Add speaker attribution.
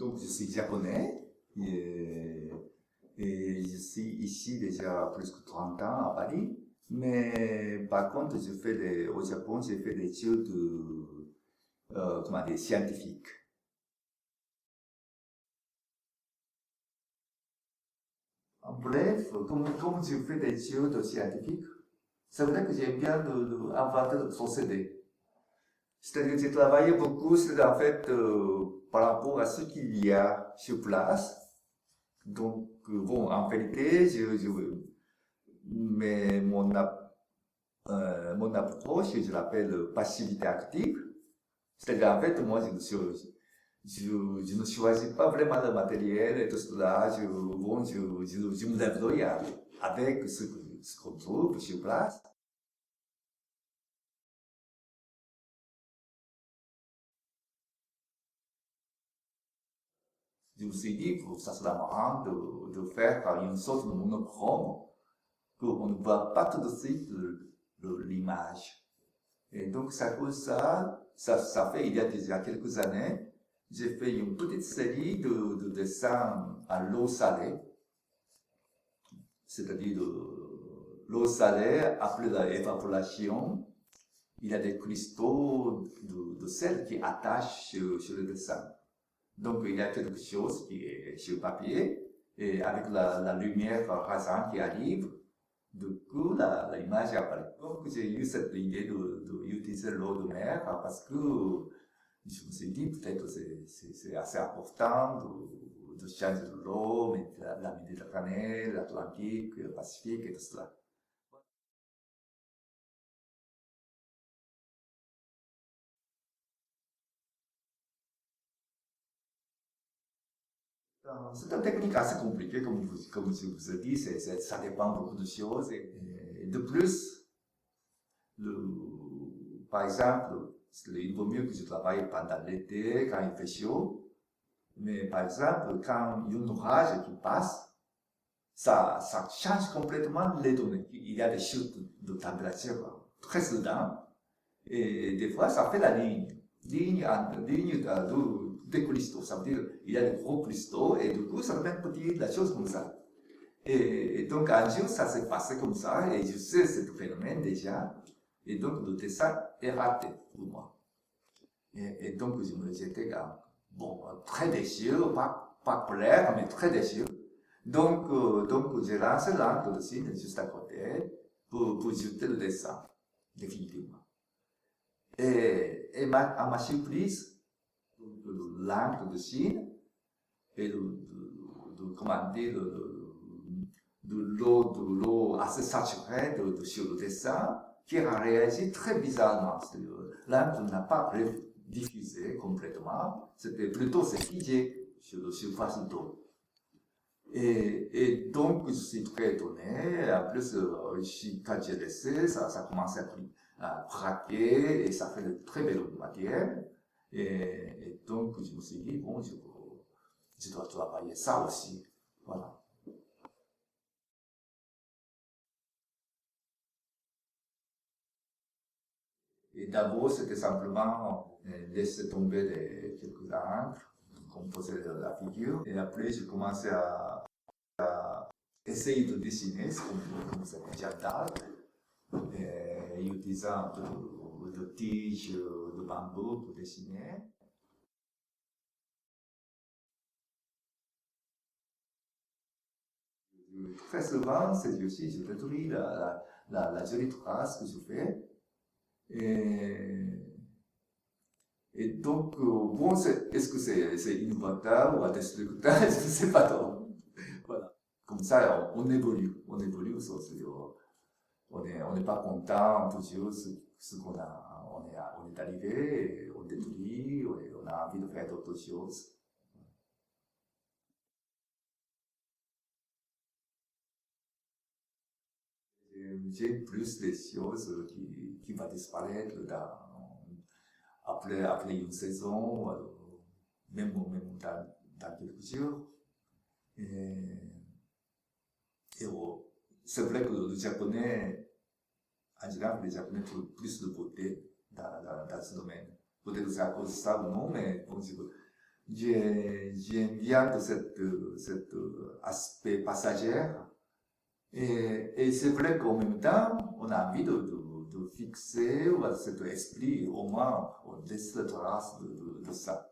Speaker 1: Donc, je suis japonais et je suis ici déjà plus que 30 ans à Paris. Mais par contre, au Japon, j'ai fait des études, comment dire, scientifiques. En bref, comme je fais des études scientifiques, c'est vrai que j'aime bien inventer de procéder. C'est-à-dire que j'ai travaillé beaucoup, c'est en fait par rapport à ce qu'il y a sur place. Donc, bon, en vérité, mais mon approche, je l'appelle passivité active. C'est-à-dire, en fait, moi, je ne choisis pas vraiment le matériel et tout cela. Bon, je me débrouille avec ce qu'on trouve sur place. Je me suis dit que ça serait marrant de faire une sorte de monochrome, qu'on ne voit pas tout de suite l'image. Et donc, ça cause ça fait il y a déjà quelques années, j'ai fait une petite série de dessins à l'eau salée, c'est-à-dire l'eau salée, après l'évaporation, il y a des cristaux de sel qui attachent sur le dessin. Donc, il y a quelque chose qui est sur le papier, et avec la lumière rasante qui arrive, du coup, l'image apparaît. Donc, j'ai eu cette idée d'utiliser l'eau de mer parce que je me suis dit peut-être c'est assez important de changer de l'eau, mais la Méditerranée, l'Atlantique, le Pacifique et tout cela. C'est une technique assez compliquée, comme je vous ai dit, ça dépend beaucoup de choses. Et de plus, par exemple, il vaut mieux que je travaille pendant l'été, quand il fait chaud. Mais par exemple, quand il y a un orage qui passe, ça change complètement les données. Il y a des chutes de température très soudaines. Et des fois, ça fait la ligne des cristaux. Ça veut dire il y a des gros cristaux et du coup, ça devient petit, la chose comme ça. Et donc, un jour, ça s'est passé comme ça et je sais ce phénomène déjà. Et donc, le dessin est raté pour moi. Et donc, j'étais bon, très déçu, pas colère, mais très déçu. Donc j'ai lancé l'encre de Chine juste à côté pour jeter le dessin, définitivement. À ma surprise, l'encre de Chine et comment dire, de l'eau assez saturée sur le dessin qui a réagi très bizarrement. L'encre n'a pas diffusé complètement, c'était plutôt c'est figé sur la surface d'eau. Et donc, je suis très étonné. En plus, quand j'ai laissé, ça commençait à craquer et ça fait de très belles matières. Et donc, je me suis dit, bon, je dois travailler ça aussi. Voilà. Et d'abord, c'était simplement laisser tomber quelques encres, composer la figure. Et après, j'ai commencé à essayer de dessiner, comme ça déjà d'art, utilisant un peu de tiges de bambou pour dessiner. Très souvent, c'est aussi, je détruis la jolie trace que je fais. Et, et donc, bon, est-ce que c'est innovateur ou un destructeur? Je ne sais pas trop. Voilà. Comme ça, on évolue, on n'est pas content toujours ce qu'on a, on est arrivé, et on détruit, et on a envie de faire d'autres choses. J'ai plus des choses qui vont disparaître après une saison, même dans quelques jours. Et, c'est vrai que le japonais, en général, les japonais trouvent plus de beauté dans ce domaine. Peut-être c'est à cause de ça ou non, mais bon, j'aime bien de cet aspect passager. Et c'est vrai qu'en même temps, on a envie de fixer cet esprit, au moins, on laisse la trace de ça.